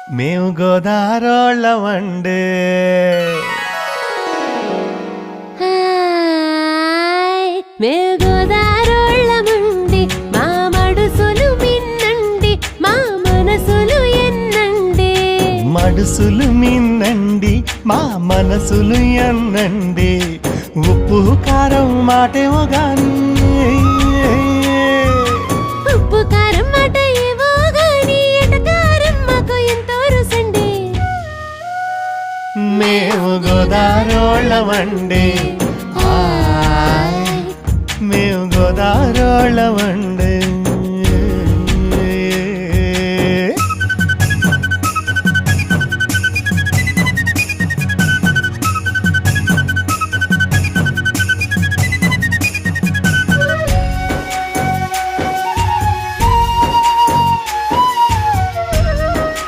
మేము గోదారోళ్ళమండే మేము గోదారోళ్ళమండి మా మడుసులు మిన్నండి మా మనసులు ఎన్నండి మడుసులు మిన్నండి మా మనసులు ఎన్నండి ఉప్పు కారం మాటేమో గాని ఉప్పు కారం మాట ఏవో గాని ఎటకారం మాకు ఎంతో రుసండి మేము గోదారోళ్ళమండి మేము గోదారోళ్ళమండి